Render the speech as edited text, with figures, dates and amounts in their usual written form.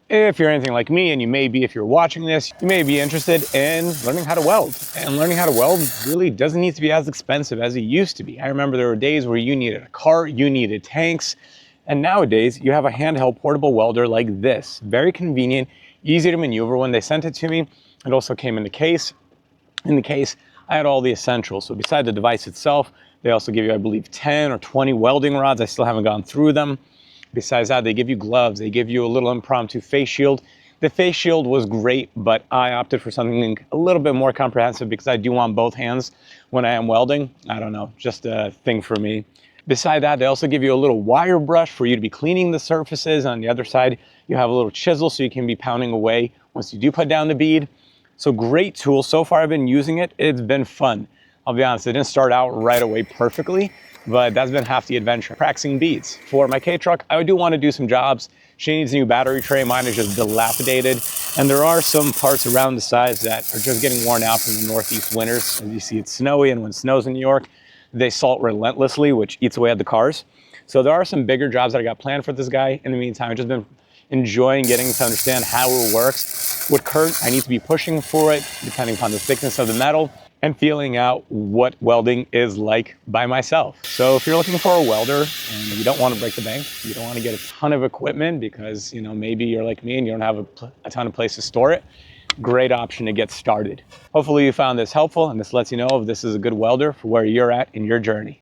If you're anything like me, and you may be if you're watching this, you may be interested in learning how to weld. And learning how to weld really doesn't need to be as expensive as it used to be. I remember there were days where you needed a cart, you needed tanks, and nowadays you have a handheld portable welder like this. Very convenient, easy to maneuver. When they sent it to me, it also came in the case. In the case, I had all the essentials. So beside the device itself, they also give you, I believe, 10 or 20 welding rods. I still haven't gone through them. Besides that, they give you gloves. They give you a little impromptu face shield. The face shield was great, but I opted for something a little bit more comprehensive because I do want both hands when I am welding. I don't know, just a thing for me. Beside that, they also give you a little wire brush for you to be cleaning the surfaces. On the other side, you have a little chisel so you can be pounding away once you do put down the bead. So great tool. So far I've been using it. It's been fun. I'll be honest, it didn't start out right away perfectly, but that's been half the adventure. Practicing beads. For my K-Truck, I do want to do some jobs. She needs a new battery tray. Mine is just dilapidated. And there are some parts around the sides that are just getting worn out from the Northeast winters. As you see, it's snowy, and when it snows in New York, they salt relentlessly, which eats away at the cars. So there are some bigger jobs that I got planned for this guy. In the meantime, I've just been enjoying getting to understand how it works. With Kurt, I need to be pushing for it, depending upon the thickness of the metal, and feeling out what welding is like by myself. So if you're looking for a welder and you don't want to break the bank, you don't want to get a ton of equipment because, you know, maybe you're like me and you don't have a ton of place to store it, great option to get started. Hopefully you found this helpful, and this lets you know if this is a good welder for where you're at in your journey.